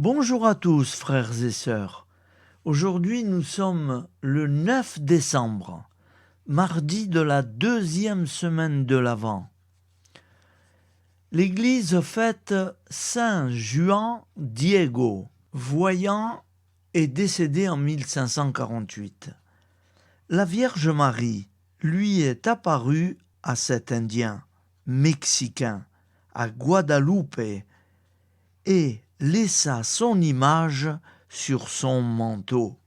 Bonjour à tous, frères et sœurs. Aujourd'hui, nous sommes le 9 décembre, mardi de la deuxième semaine de l'Avent. L'Église fête Saint Juan Diego, voyant et décédé en 1548. La Vierge Marie lui est apparue à cet Indien mexicain, à Guadalupe, et laissa son image sur son manteau.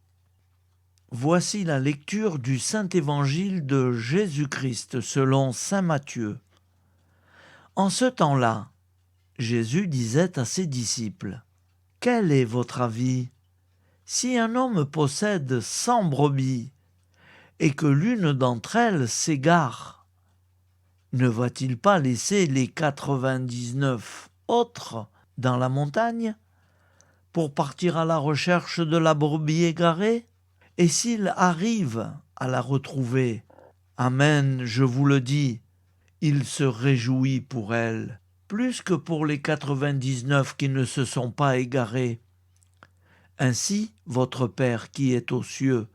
Voici la lecture du Saint-Évangile de Jésus-Christ selon saint Matthieu. En ce temps-là, Jésus disait à ses disciples : « Quel est votre avis ? Si un homme possède 100 brebis et que l'une d'entre elles s'égare, ne va-t-il pas laisser les 99 autres dans la montagne pour partir à la recherche de la brebis égarée ? Et s'il arrive à la retrouver, amen, je vous le dis, il se réjouit pour elle, plus que pour les 99 qui ne se sont pas égarés. Ainsi, votre Père qui est aux cieux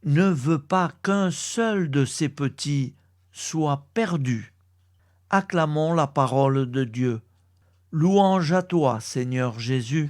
ne veut pas qu'un seul de ses petits soit perdu. Acclamons la parole de Dieu. Louange à toi, Seigneur Jésus.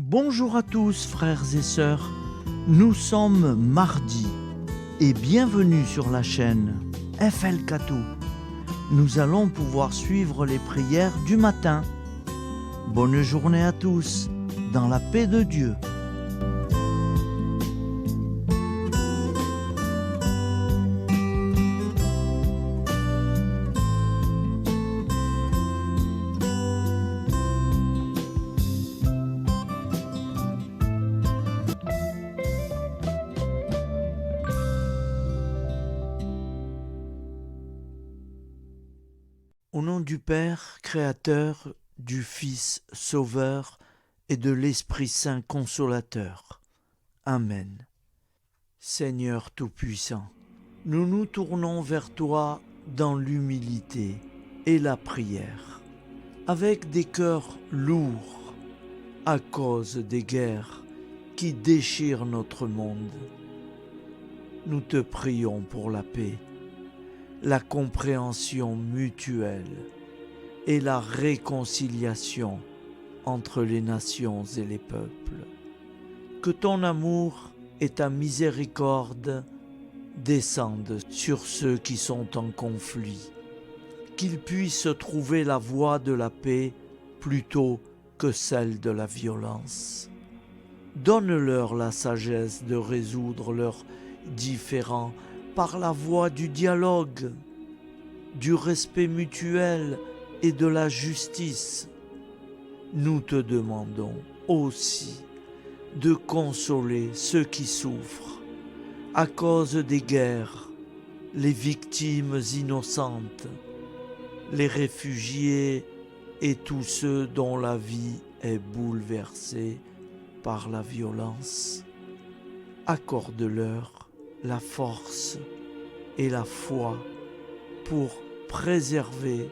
Bonjour à tous, frères et sœurs. Nous sommes mardi et bienvenue sur la chaîne FL Cathou. Nous allons pouvoir suivre les prières du matin. Bonne journée à tous, dans la paix de Dieu. Au nom du Père, Créateur, du Fils, Sauveur, et de l'Esprit Saint Consolateur. Amen. Seigneur Tout-Puissant, nous nous tournons vers toi dans l'humilité et la prière, avec des cœurs lourds à cause des guerres qui déchirent notre monde. Nous te prions pour la paix, la compréhension mutuelle et la réconciliation entre les nations et les peuples. Que ton amour et ta miséricorde descendent sur ceux qui sont en conflit, qu'ils puissent trouver la voie de la paix plutôt que celle de la violence. Donne-leur la sagesse de résoudre leurs différends par la voie du dialogue, du respect mutuel et de la justice. Nous te demandons aussi de consoler ceux qui souffrent à cause des guerres, les victimes innocentes, les réfugiés et tous ceux dont la vie est bouleversée par la violence. Accorde-leur la force et la foi pour préserver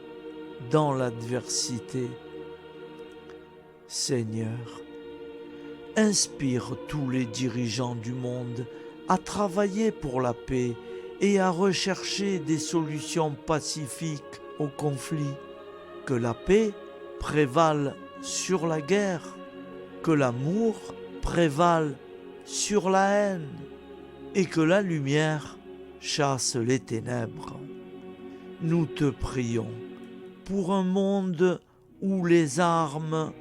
dans l'adversité. Seigneur, inspire tous les dirigeants du monde à travailler pour la paix et à rechercher des solutions pacifiques aux conflits. Que la paix prévale sur la guerre, que l'amour prévale sur la haine, et que la lumière chasse les ténèbres. Nous te prions pour un monde où les armes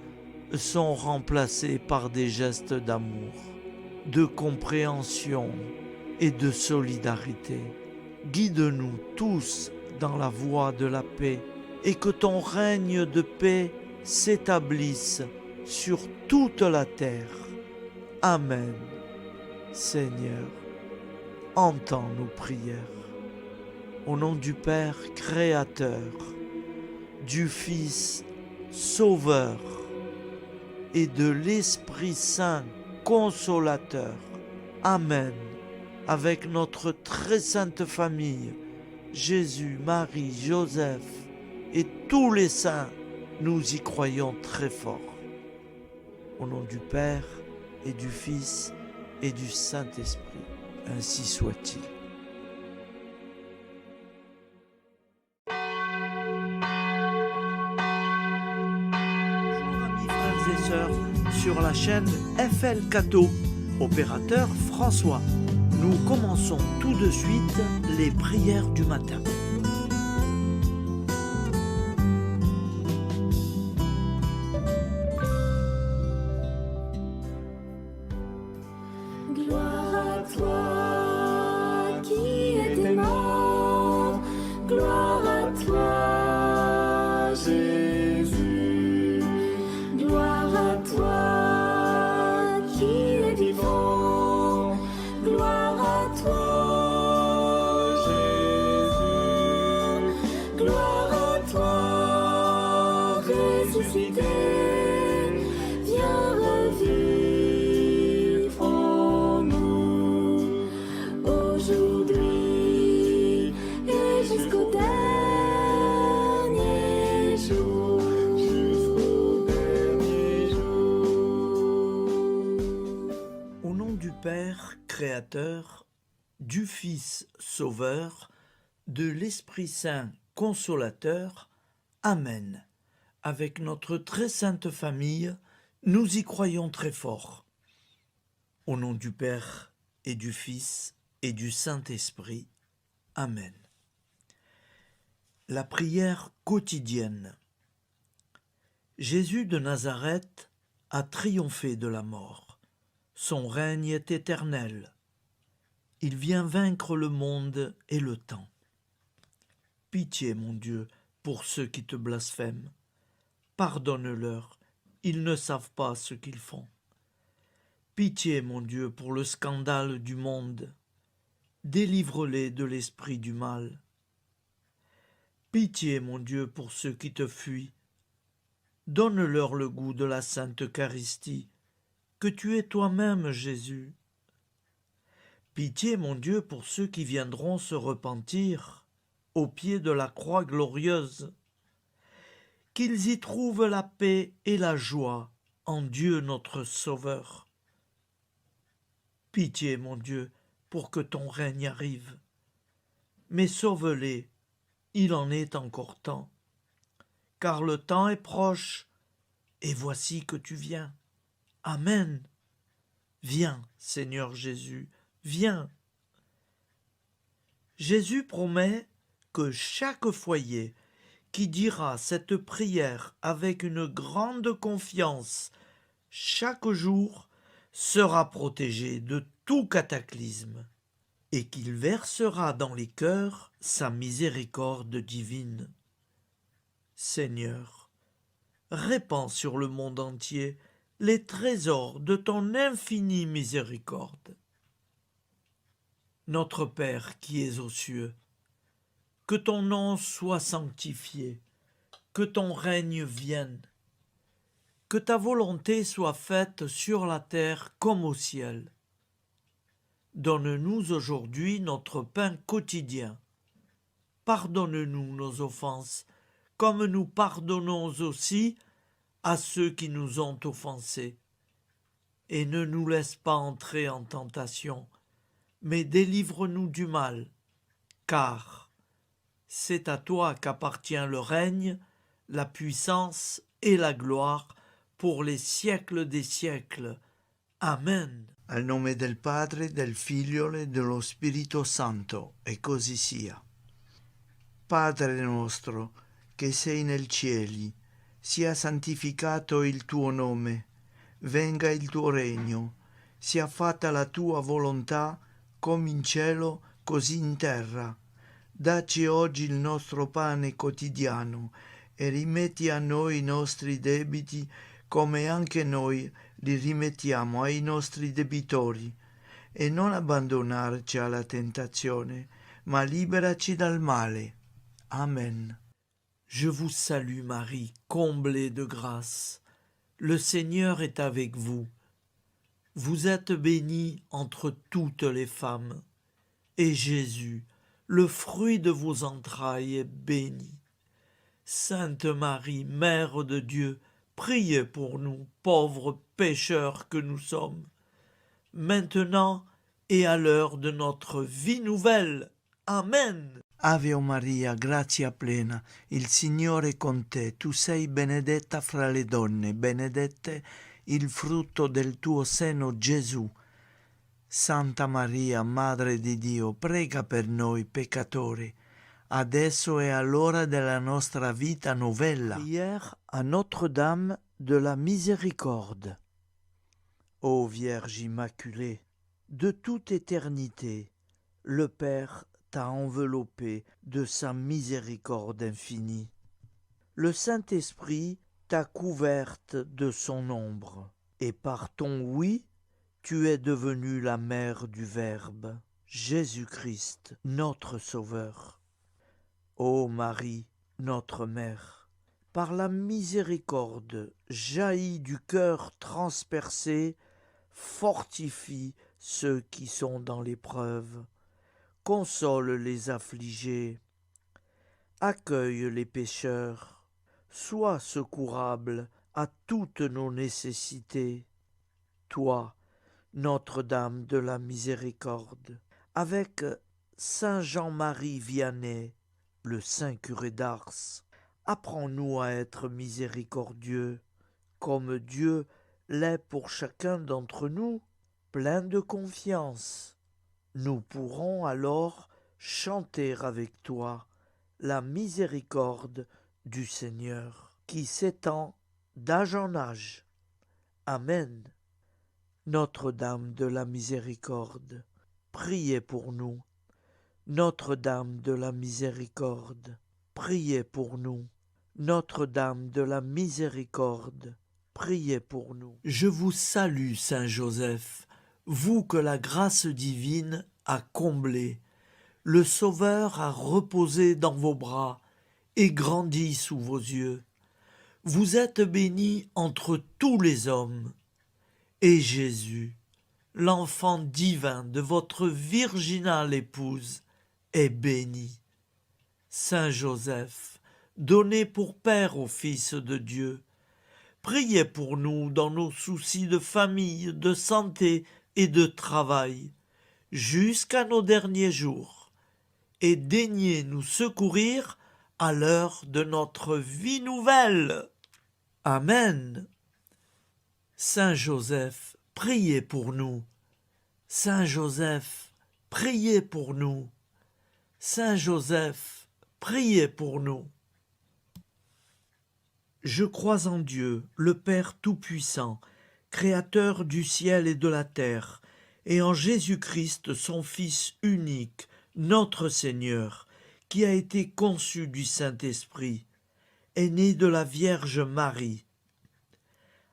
sont remplacées par des gestes d'amour, de compréhension et de solidarité. Guide-nous tous dans la voie de la paix et que ton règne de paix s'établisse sur toute la terre. Amen. Seigneur, entends nos prières. Au nom du Père Créateur, du Fils Sauveur et de l'Esprit Saint Consolateur. Amen. Avec notre très sainte famille, Jésus, Marie, Joseph et tous les saints, nous y croyons très fort. Au nom du Père et du Fils et du Saint-Esprit, ainsi soit-il. Bonjour amis frères et sœurs sur la chaîne FL Cato, opérateur François. Nous commençons tout de suite les prières du matin. Gloire à toi qui es mort, gloire à toi Jésus, gloire à toi qui es vivant, gloire à toi Jésus, gloire à toi ressuscité, viens revivre en nous aujourd'hui et jusqu'au dernier jour, Au nom du Père Créateur, du Fils Sauveur, de l'Esprit Saint Consolateur. Amen. Avec notre très sainte famille, nous y croyons très fort. Au nom du Père et du Fils et du Saint-Esprit. Amen. La prière quotidienne. Jésus de Nazareth a triomphé de la mort. Son règne est éternel. Il vient vaincre le monde et le temps. Pitié, mon Dieu, pour ceux qui te blasphèment. Pardonne-leur, ils ne savent pas ce qu'ils font. Pitié, mon Dieu, pour le scandale du monde. Délivre-les de l'esprit du mal. Pitié, mon Dieu, pour ceux qui te fuient. Donne-leur le goût de la sainte Eucharistie, que tu es toi-même, Jésus. Pitié, mon Dieu, pour ceux qui viendront se repentir au pied de la croix glorieuse, qu'ils y trouvent la paix et la joie en Dieu notre Sauveur. Pitié, mon Dieu, pour que ton règne arrive. Mais sauve-les, il en est encore temps, car le temps est proche, et voici que tu viens. Amen. Viens, Seigneur Jésus, viens. Jésus promet que chaque foyer qui dira cette prière avec une grande confiance chaque jour sera protégé de tout cataclysme et qu'il versera dans les cœurs sa miséricorde divine. Seigneur, répands sur le monde entier les trésors de ton infinie miséricorde. Notre Père qui es aux cieux, que ton nom soit sanctifié, que ton règne vienne, que ta volonté soit faite sur la terre comme au ciel. Donne-nous aujourd'hui notre pain quotidien. Pardonne-nous nos offenses, comme nous pardonnons aussi à ceux qui nous ont offensés. Et ne nous laisse pas entrer en tentation, mais délivre-nous du mal, car c'est à toi qu'appartient le règne, la puissance et la gloire pour les siècles des siècles. Amen. Al nome del Padre, del Figlio e dello Spirito Santo, e così sia. Padre nostro, che sei nel cieli, sia santificato il tuo nome, venga il tuo regno, sia fatta la tua volontà, come in cielo, così in terra. Dacci oggi il nostro pane quotidiano e rimetti a noi i nostri debiti come anche noi li rimettiamo ai nostri debitori. E non abbandonarci alla tentazione, ma liberaci dal male. Amen. Je vous salue Marie, comblée de grâce. Le Seigneur est avec vous. Vous êtes bénie entre toutes les femmes, et Jésus, le fruit de vos entrailles, est béni. Sainte Marie, Mère de Dieu, priez pour nous, pauvres pécheurs que nous sommes, maintenant et à l'heure de notre vie nouvelle. Amen. Ave Maria, grazia plena, il Signore è con te, tu sei benedetta fra le donne, benedetto il frutto del tuo seno, Gesù. Santa Maria, Madre di Dio, prega per noi peccatori, adesso e all'ora della nostra vita novella. Prière à Notre-Dame de la Miséricorde. Ô Vierge Immaculée, de toute éternité, le Père t'a enveloppé de sa miséricorde infinie. Le Saint-Esprit t'a couverte de son ombre, et par ton oui, tu es devenue la mère du Verbe, Jésus-Christ, notre Sauveur. Ô Marie, notre Mère, par la miséricorde jaillie du cœur transpercé, fortifie ceux qui sont dans l'épreuve, console les affligés, accueille les pécheurs, sois secourable à toutes nos nécessités. Toi, Notre-Dame de la Miséricorde, avec Saint Jean-Marie Vianney, le Saint curé d'Ars, apprends-nous à être miséricordieux, comme Dieu l'est pour chacun d'entre nous, plein de confiance. Nous pourrons alors chanter avec toi la miséricorde du Seigneur, qui s'étend d'âge en âge. Amen. Notre-Dame de la Miséricorde, priez pour nous. Notre-Dame de la Miséricorde, priez pour nous. Notre-Dame de la Miséricorde, priez pour nous. Je vous salue, Saint Joseph, vous que la grâce divine a comblé. Le Sauveur a reposé dans vos bras et grandi sous vos yeux. Vous êtes bénie entre tous les hommes. Et Jésus, l'enfant divin de votre virginale épouse, est béni. Saint Joseph, donné pour Père au Fils de Dieu, priez pour nous dans nos soucis de famille, de santé et de travail, jusqu'à nos derniers jours, et daignez nous secourir à l'heure de notre vie nouvelle. Amen. Saint Joseph, priez pour nous. Saint Joseph, priez pour nous. Saint Joseph, priez pour nous. Je crois en Dieu, le Père Tout-Puissant, Créateur du ciel et de la terre, et en Jésus-Christ, son Fils unique, notre Seigneur, qui a été conçu du Saint-Esprit, est né de la Vierge Marie,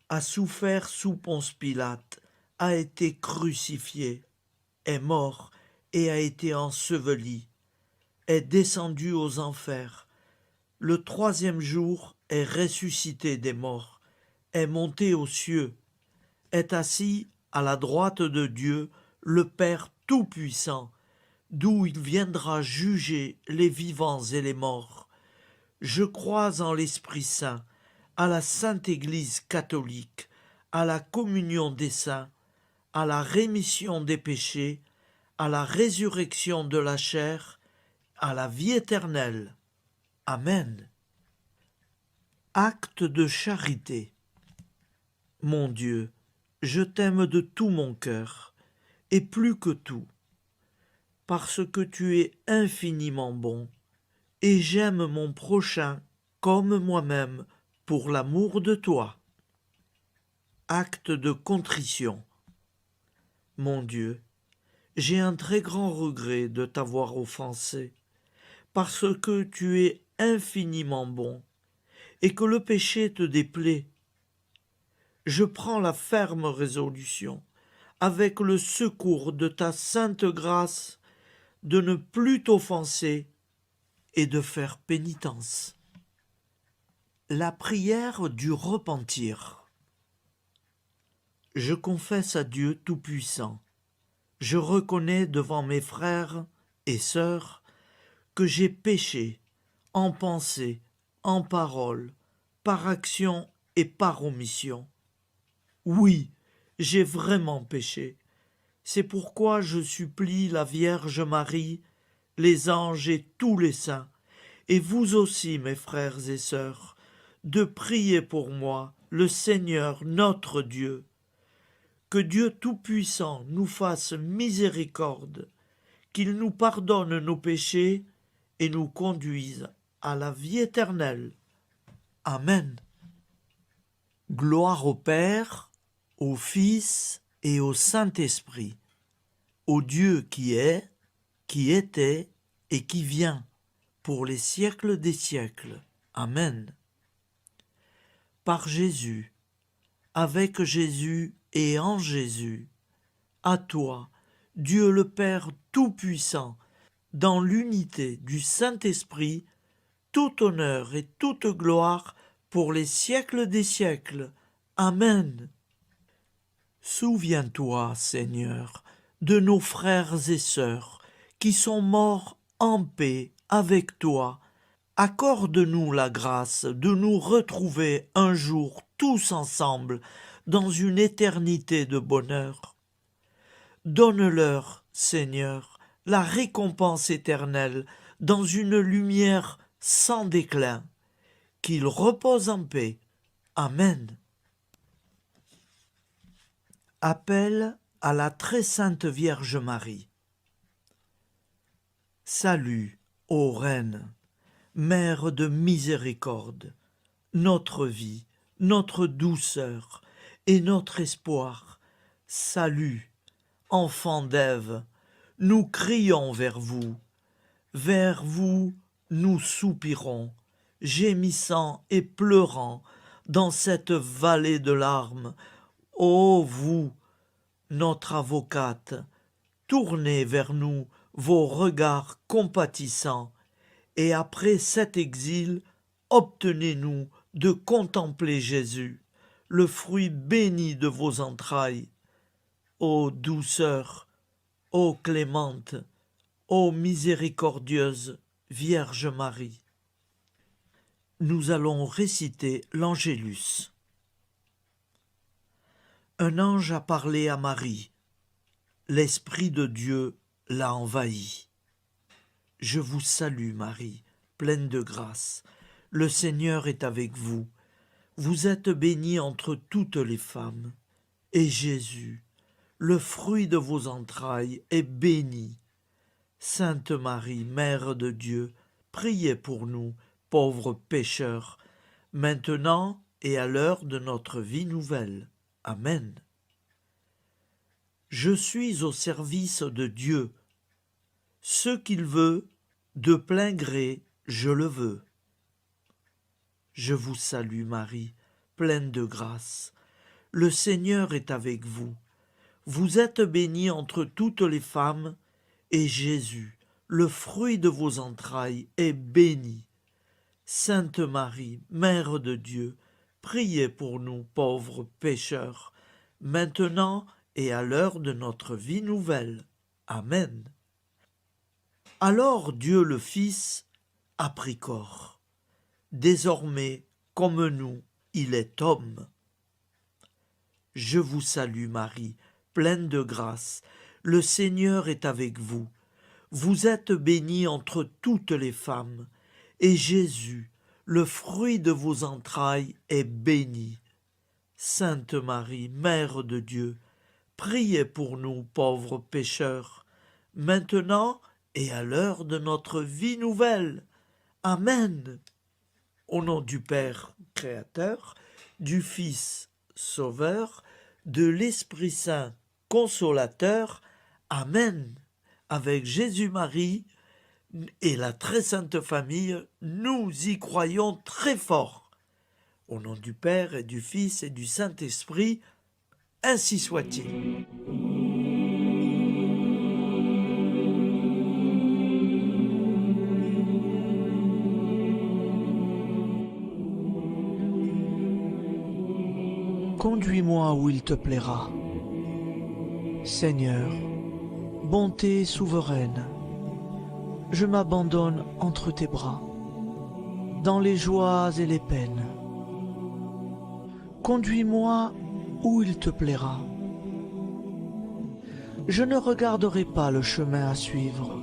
a souffert sous Ponce Pilate, a été crucifié, est mort et a été enseveli, est descendu aux enfers, le troisième jour est ressuscité des morts, est monté aux cieux, est assis à la droite de Dieu, le Père Tout-Puissant, d'où il viendra juger les vivants et les morts. Je crois en l'Esprit Saint, à la Sainte Église catholique, à la communion des saints, à la rémission des péchés, à la résurrection de la chair, à la vie éternelle. Amen. Acte de charité. Mon Dieu, je t'aime de tout mon cœur, et plus que tout, parce que tu es infiniment bon, et j'aime mon prochain comme moi-même, pour l'amour de toi. Acte de contrition. Mon Dieu, j'ai un très grand regret de t'avoir offensé, parce que tu es infiniment bon, et que le péché te déplaît. Je prends la ferme résolution, avec le secours de ta sainte grâce, de ne plus t'offenser et de faire pénitence. La prière du repentir. Je confesse à Dieu Tout-Puissant. Je reconnais devant mes frères et sœurs que j'ai péché en pensée, en parole, par action et par omission. Oui, j'ai vraiment péché. C'est pourquoi je supplie la Vierge Marie, les anges et tous les saints, et vous aussi, mes frères et sœurs, de prier pour moi, le Seigneur notre Dieu. Que Dieu Tout-Puissant nous fasse miséricorde, qu'il nous pardonne nos péchés et nous conduise à la vie éternelle. Amen. Gloire au Père, au Fils et au Saint-Esprit, au Dieu qui est, qui était et qui vient, pour les siècles des siècles. Amen. Par Jésus, avec Jésus et en Jésus, à toi, Dieu le Père Tout-Puissant, dans l'unité du Saint-Esprit, tout honneur et toute gloire pour les siècles des siècles. Amen. Souviens-toi, Seigneur, de nos frères et sœurs qui sont morts en paix avec toi. Accorde-nous la grâce de nous retrouver un jour tous ensemble dans une éternité de bonheur. Donne-leur, Seigneur, la récompense éternelle dans une lumière sans déclin. Qu'ils reposent en paix. Amen. Appel à la très sainte Vierge Marie. Salut, ô Reine, Mère de miséricorde, notre vie, notre douceur et notre espoir. Salut, enfant d'Ève, nous crions vers vous. Vers vous, nous soupirons, gémissant et pleurant dans cette vallée de larmes. Ô vous, notre avocate, tournez vers nous vos regards compatissants, et après cet exil, obtenez-nous de contempler Jésus, le fruit béni de vos entrailles. Ô douceur, ô clémente, ô miséricordieuse Vierge Marie. Nous allons réciter l'Angélus. Un ange a parlé à Marie. L'Esprit de Dieu l'a envahie. Je vous salue, Marie, pleine de grâce. Le Seigneur est avec vous. Vous êtes bénie entre toutes les femmes. Et Jésus, le fruit de vos entrailles, est béni. Sainte Marie, Mère de Dieu, priez pour nous, pauvres pécheurs, maintenant et à l'heure de notre vie nouvelle. Amen. Je suis au service de Dieu. Ce qu'il veut, de plein gré, je le veux. Je vous salue Marie, pleine de grâce. Le Seigneur est avec vous. Vous êtes bénie entre toutes les femmes, et Jésus, le fruit de vos entrailles, est béni. Sainte Marie, Mère de Dieu, priez pour nous pauvres pécheurs, maintenant et à l'heure de notre vie nouvelle. Amen. Alors Dieu le Fils a pris corps. Désormais, comme nous, il est homme. Je vous salue Marie, pleine de grâce. Le Seigneur est avec vous. Vous êtes bénie entre toutes les femmes, et Jésus, le fruit de vos entrailles, est béni. Sainte Marie, Mère de Dieu, priez pour nous pauvres pécheurs, maintenant et à l'heure de notre vie nouvelle. Amen. Au nom du Père Créateur, du Fils Sauveur, de l'Esprit Saint Consolateur. Amen. Avec Jésus-Marie et la très sainte famille, nous y croyons très fort. Au nom du Père et du Fils et du Saint-Esprit, ainsi soit-il. Conduis-moi où il te plaira. Seigneur, bonté souveraine, je m'abandonne entre tes bras, dans les joies et les peines. Conduis-moi où il te plaira. Je ne regarderai pas le chemin à suivre.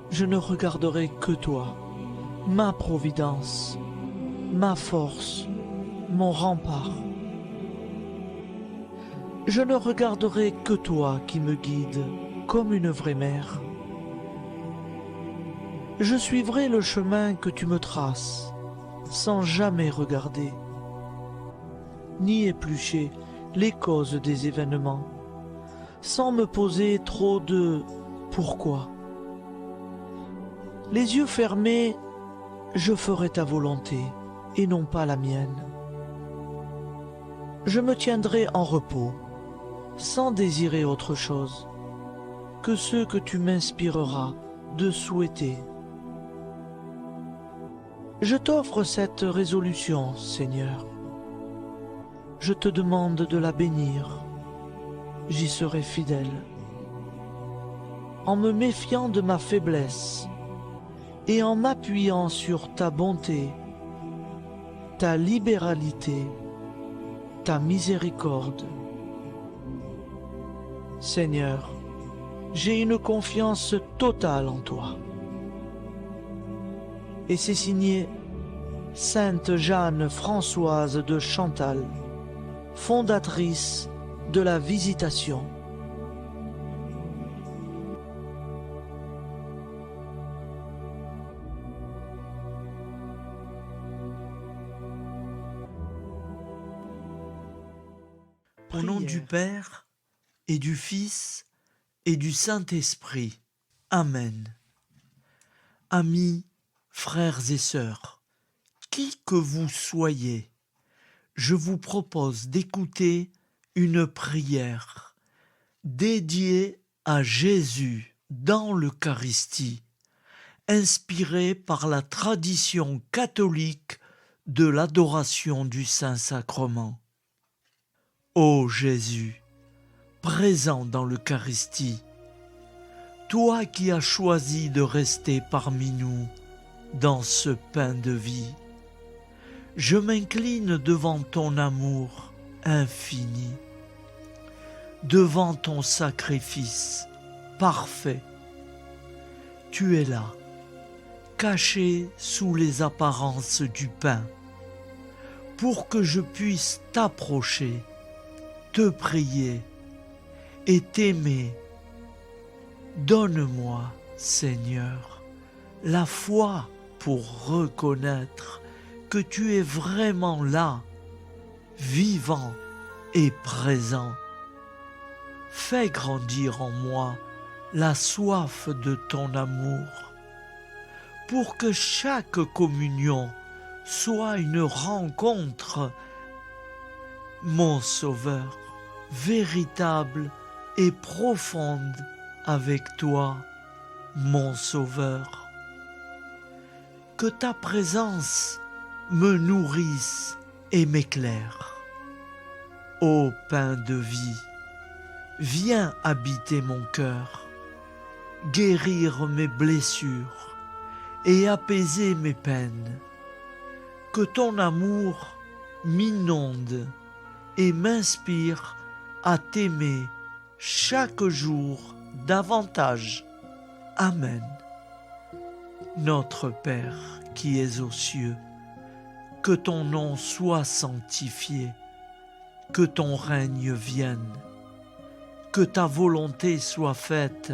Je ne regarderai que toi, ma providence, ma force, mon rempart. Je ne regarderai que toi qui me guides comme une vraie mère. Je suivrai le chemin que tu me traces, sans jamais regarder, ni éplucher les causes des événements, sans me poser trop de pourquoi. Les yeux fermés, je ferai ta volonté et non pas la mienne. Je me tiendrai en repos, sans désirer autre chose que ce que tu m'inspireras de souhaiter. Je t'offre cette résolution, Seigneur. Je te demande de la bénir. J'y serai fidèle. En me méfiant de ma faiblesse et en m'appuyant sur ta bonté, ta libéralité, ta miséricorde. Seigneur, j'ai une confiance totale en toi. Et c'est signé Sainte Jeanne Françoise de Chantal, fondatrice de la Visitation. Au nom du Père et du Fils et du Saint-Esprit. Amen. Amis, frères et sœurs, qui que vous soyez, je vous propose d'écouter une prière dédiée à Jésus dans l'Eucharistie, inspirée par la tradition catholique de l'adoration du Saint-Sacrement. Ô Jésus, présent dans l'Eucharistie, toi qui as choisi de rester parmi nous dans ce pain de vie, je m'incline devant ton amour infini, devant ton sacrifice parfait. Tu es là, caché sous les apparences du pain, pour que je puisse t'approcher, te prier et t'aimer. Donne-moi, Seigneur, la foi pour reconnaître que tu es vraiment là, vivant et présent. Fais grandir en moi la soif de ton amour, pour que chaque communion soit une rencontre, mon Sauveur, véritable et profonde avec toi, mon Sauveur. Que ta présence me nourrisse et m'éclaire. Ô pain de vie, viens habiter mon cœur, guérir mes blessures et apaiser mes peines. Que ton amour m'inonde et m'inspire à t'aimer chaque jour davantage. Amen. Notre Père qui es aux cieux, que ton nom soit sanctifié, que ton règne vienne, que ta volonté soit faite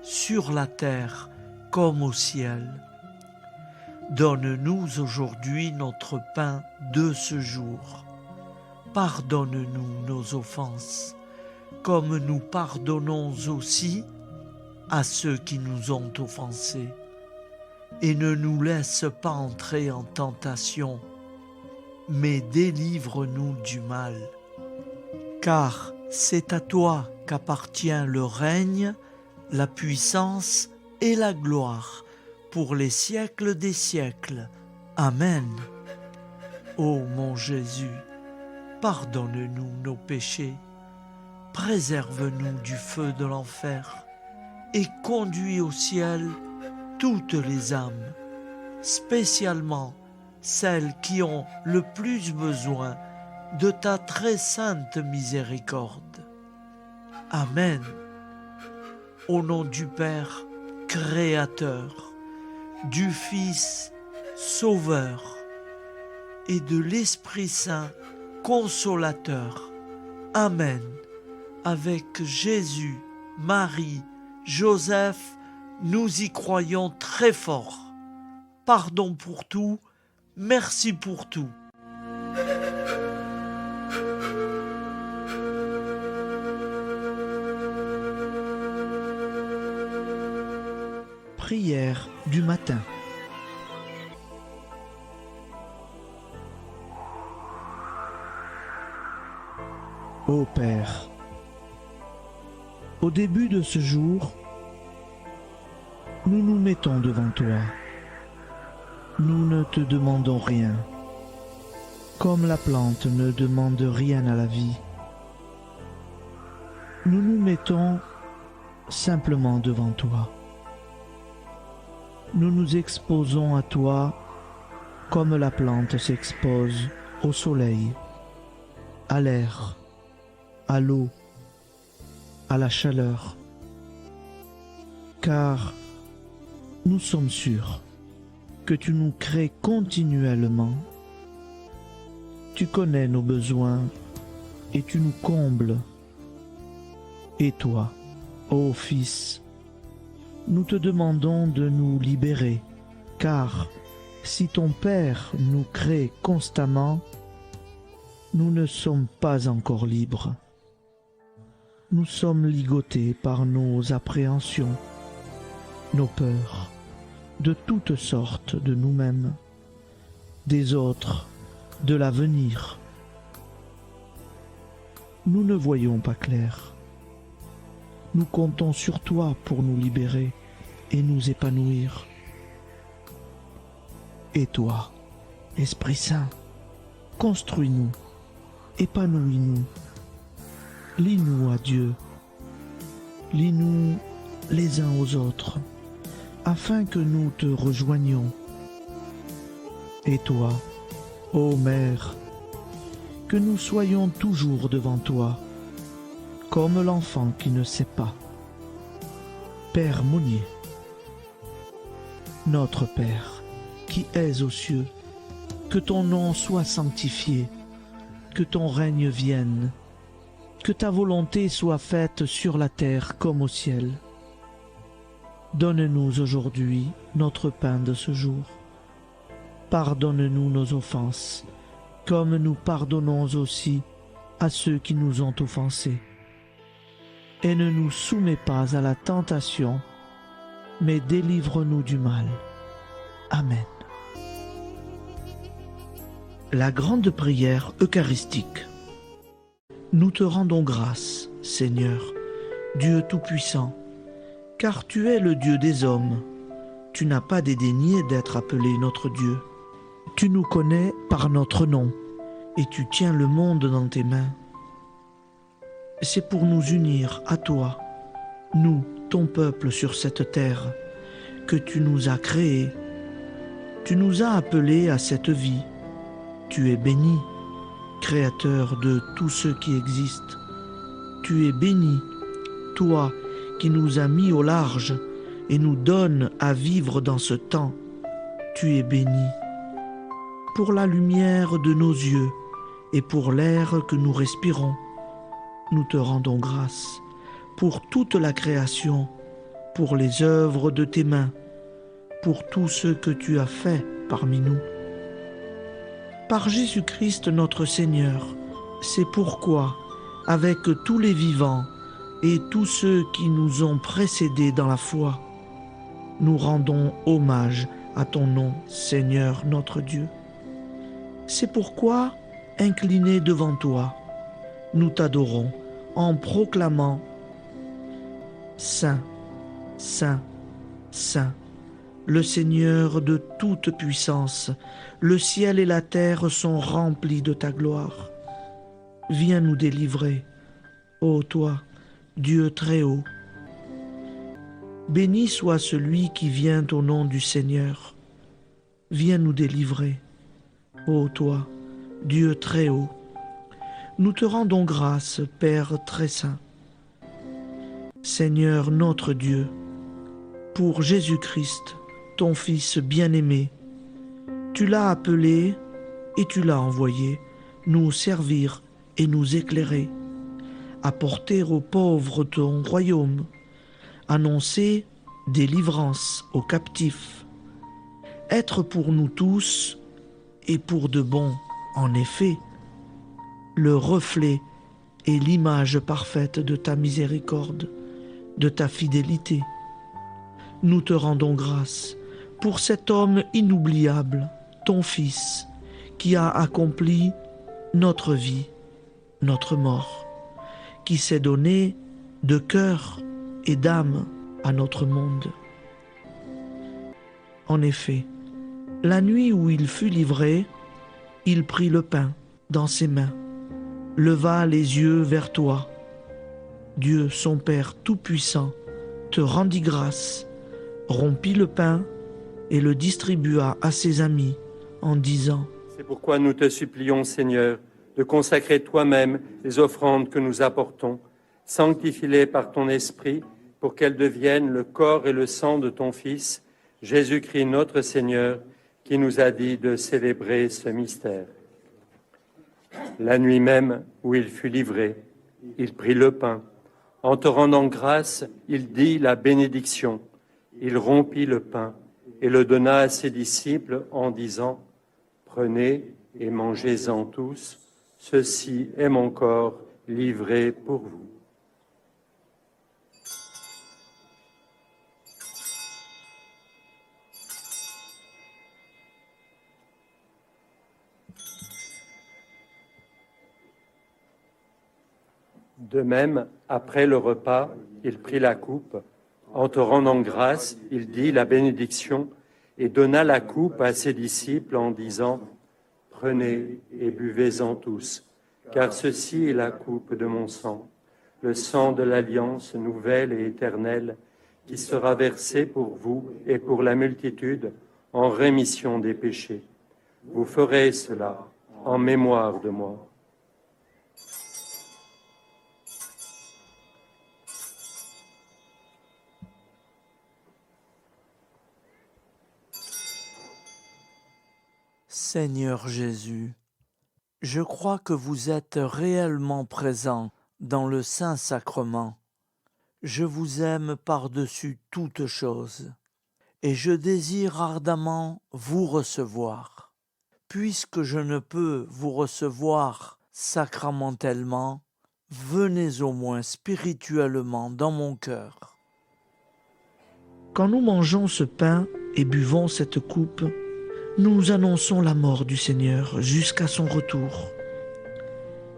sur la terre comme au ciel. Donne-nous aujourd'hui notre pain de ce jour. Pardonne-nous nos offenses, comme nous pardonnons aussi à ceux qui nous ont offensés. Et ne nous laisse pas entrer en tentation, mais délivre-nous du mal. Car c'est à toi qu'appartient le règne, la puissance et la gloire pour les siècles des siècles. Amen. Ô mon Jésus, pardonne-nous nos péchés, préserve-nous du feu de l'enfer et conduis au ciel toutes les âmes, spécialement celles qui ont le plus besoin de ta très sainte miséricorde. Amen. Au nom du Père Créateur, du Fils Sauveur et de l'Esprit Saint Consolateur. Amen. Avec Jésus, Marie, Joseph, nous y croyons très fort. Pardon pour tout, merci pour tout. Prière du matin. Ô Père, au début de ce jour, nous nous mettons devant toi. Nous ne te demandons rien, comme la plante ne demande rien à la vie. Nous nous mettons simplement devant toi. Nous nous exposons à toi comme la plante s'expose au soleil, à l'air, à l'eau, à la chaleur. Car nous sommes sûrs que tu nous crées continuellement. Tu connais nos besoins et tu nous combles. Et toi, ô Fils, nous te demandons de nous libérer, car si ton Père nous crée constamment, nous ne sommes pas encore libres. Nous sommes ligotés par nos appréhensions, nos peurs, de toutes sortes de nous-mêmes, des autres, de l'avenir. Nous ne voyons pas clair. Nous comptons sur toi pour nous libérer et nous épanouir. Et toi, Esprit Saint, construis-nous, épanouis-nous, lie-nous à Dieu, lie-nous les uns aux autres, afin que nous te rejoignions. Et toi, ô Mère, que nous soyons toujours devant toi, comme l'enfant qui ne sait pas. Père Monnier, notre Père, qui es aux cieux, que ton nom soit sanctifié, que ton règne vienne, que ta volonté soit faite sur la terre comme au ciel. Donne-nous aujourd'hui notre pain de ce jour. Pardonne-nous nos offenses, comme nous pardonnons aussi à ceux qui nous ont offensés. Et ne nous soumets pas à la tentation, mais délivre-nous du mal. Amen. La grande prière eucharistique. Nous te rendons grâce, Seigneur, Dieu Tout-Puissant, car tu es le Dieu des hommes. Tu n'as pas dédaigné d'être appelé notre Dieu. Tu nous connais par notre nom, et tu tiens le monde dans tes mains. C'est pour nous unir à toi, nous, ton peuple sur cette terre, que tu nous as créés. Tu nous as appelés à cette vie. Tu es béni, Créateur de tout ce qui existe. Tu es béni, toi qui nous as mis au large et nous donnes à vivre dans ce temps. Tu es béni. Pour la lumière de nos yeux et pour l'air que nous respirons, nous te rendons grâce. Pour toute la création, pour les œuvres de tes mains, pour tout ce que tu as fait parmi nous. Par Jésus-Christ notre Seigneur, c'est pourquoi, avec tous les vivants et tous ceux qui nous ont précédés dans la foi, nous rendons hommage à ton nom, Seigneur notre Dieu. C'est pourquoi, inclinés devant toi, nous t'adorons en proclamant « Saint, Saint, Saint, le Seigneur de toute puissance, le ciel et la terre sont remplis de ta gloire. Viens nous délivrer, ô toi, Dieu très haut. Béni soit celui qui vient au nom du Seigneur. Viens nous délivrer, ô toi, Dieu très haut. Nous te rendons grâce, Père très saint. Seigneur notre Dieu, pour Jésus-Christ, ton Fils bien-aimé, tu l'as appelé et tu l'as envoyé nous servir et nous éclairer, apporter aux pauvres ton royaume, annoncer délivrance aux captifs, être pour nous tous et pour de bon, en effet, le reflet et l'image parfaite de ta miséricorde, de ta fidélité. Nous te rendons grâce pour cet homme inoubliable, ton Fils, qui a accompli notre vie, notre mort, qui s'est donné de cœur et d'âme à notre monde. En effet, la nuit où il fut livré, il prit le pain dans ses mains, leva les yeux vers toi. Dieu, son Père tout-puissant, te rendit grâce, rompit le pain et le distribua à ses amis en disant : C'est pourquoi nous te supplions, Seigneur, de consacrer toi-même les offrandes que nous apportons, sanctifie-les par ton Esprit, pour qu'elles deviennent le corps et le sang de ton Fils, Jésus-Christ notre Seigneur, qui nous a dit de célébrer ce mystère. La nuit même où il fut livré, il prit le pain. En te rendant grâce, il dit la bénédiction. Il rompit le pain et le donna à ses disciples en disant : Prenez et mangez-en tous, ceci est mon corps livré pour vous. De même, après le repas, il prit la coupe. En te rendant grâce, il dit la bénédiction et donna la coupe à ses disciples en disant : Prenez et buvez-en tous, car ceci est la coupe de mon sang, le sang de l'alliance nouvelle et éternelle, qui sera versé pour vous et pour la multitude en rémission des péchés. Vous ferez cela en mémoire de moi. Seigneur Jésus, je crois que vous êtes réellement présent dans le Saint-Sacrement. Je vous aime par-dessus toute chose et je désire ardemment vous recevoir. Puisque je ne peux vous recevoir sacramentellement, venez au moins spirituellement dans mon cœur. Quand nous mangeons ce pain et buvons cette coupe, nous annonçons la mort du Seigneur jusqu'à son retour.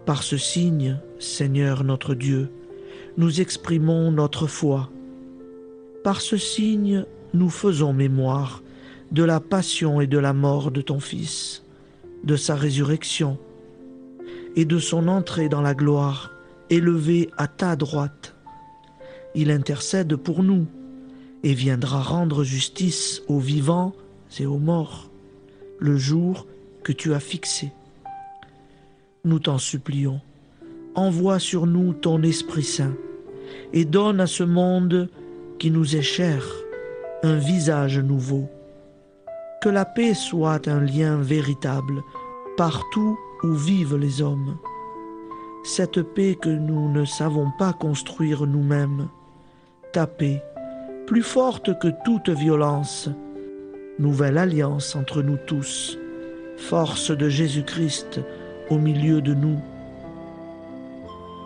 Par ce signe, Seigneur notre Dieu, nous exprimons notre foi. Par ce signe, nous faisons mémoire de la passion et de la mort de ton Fils, de sa résurrection et de son entrée dans la gloire, élevé à ta droite. Il intercède pour nous et viendra rendre justice aux vivants et aux morts, le jour que tu as fixé. Nous t'en supplions, envoie sur nous ton Esprit Saint et donne à ce monde qui nous est cher un visage nouveau. Que la paix soit un lien véritable partout où vivent les hommes. Cette paix que nous ne savons pas construire nous-mêmes, ta paix, plus forte que toute violence, nouvelle alliance entre nous tous, force de Jésus-Christ au milieu de nous.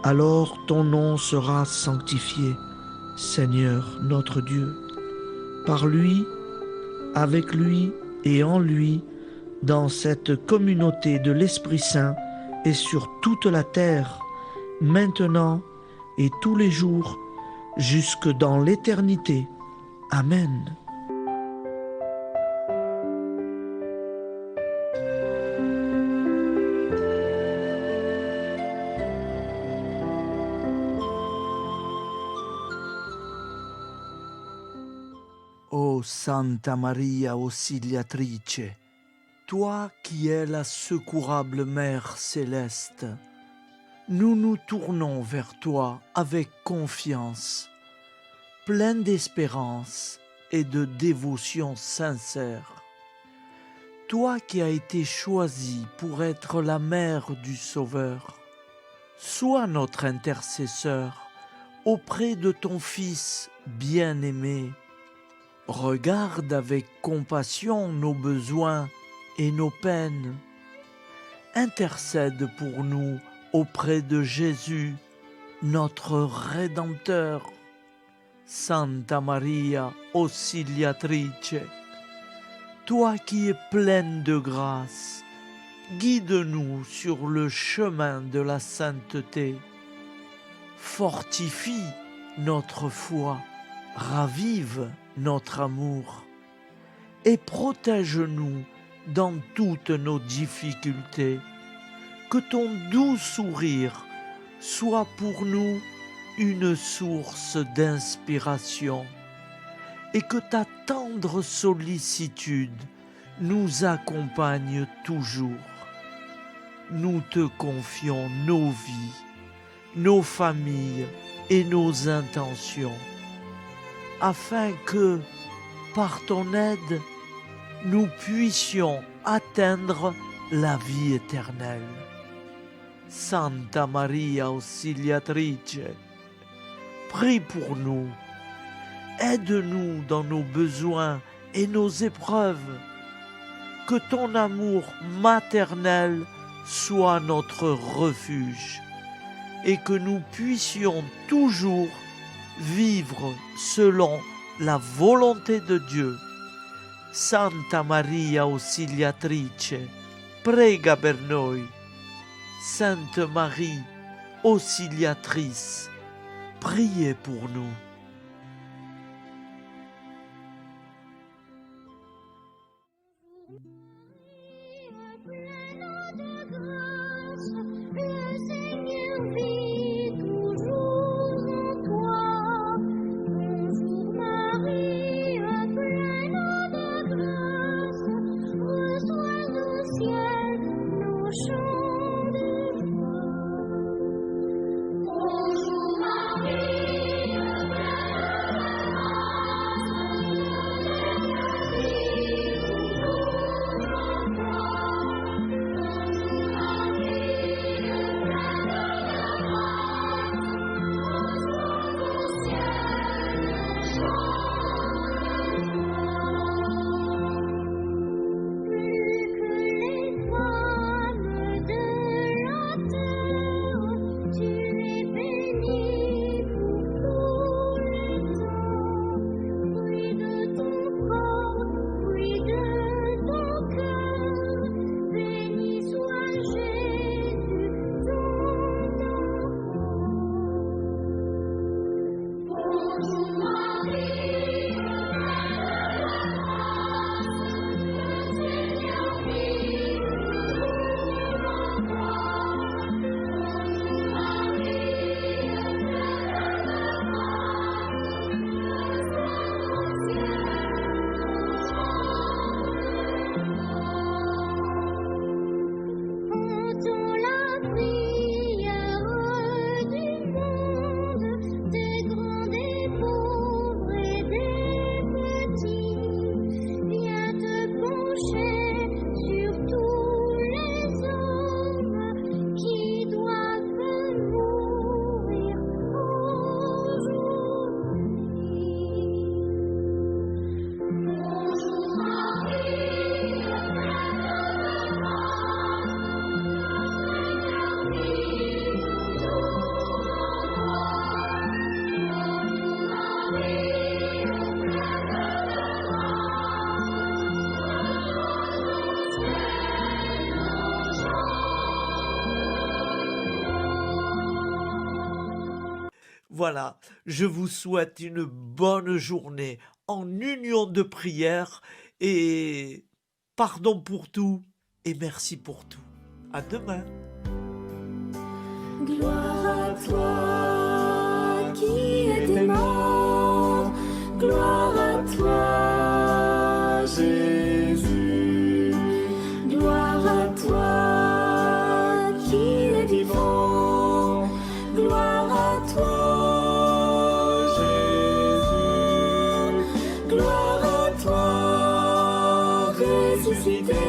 Alors ton nom sera sanctifié, Seigneur notre Dieu. Par lui, avec lui et en lui, dans cette communauté de l'Esprit Saint et sur toute la terre, maintenant et tous les jours, jusque dans l'éternité. Amen. Ô Santa Maria Auxiliatrice, toi qui es la secourable Mère céleste, nous nous tournons vers toi avec confiance, plein d'espérance et de dévotion sincère. Toi qui as été choisie pour être la mère du Sauveur, sois notre intercesseur auprès de ton Fils bien-aimé. Regarde avec compassion nos besoins et nos peines. Intercède pour nous auprès de Jésus, notre Rédempteur. Santa Maria Auxiliatrice, toi qui es pleine de grâce, guide-nous sur le chemin de la sainteté. Fortifie notre foi, ravive notre amour et protège-nous dans toutes nos difficultés. Que ton doux sourire soit pour nous une source d'inspiration et que ta tendre sollicitude nous accompagne toujours. Nous te confions nos vies, nos familles et nos intentions, afin que, par ton aide, nous puissions atteindre la vie éternelle. Santa Maria Auxiliatrice, prie pour nous, aide-nous dans nos besoins et nos épreuves, que ton amour maternel soit notre refuge et que nous puissions toujours vivre selon la volonté de Dieu. Santa Maria Auxiliatrice, prega per noi. Sainte Marie, Auxiliatrice, priez pour nous. Voilà, je vous souhaite une bonne journée en union de prière et pardon pour tout et merci pour tout. À demain. Gloire à toi qui es mort, gloire à toi Jésus, gloire à toi qui es vivant, gloire à toi Jésus, gloire à toi ressuscité.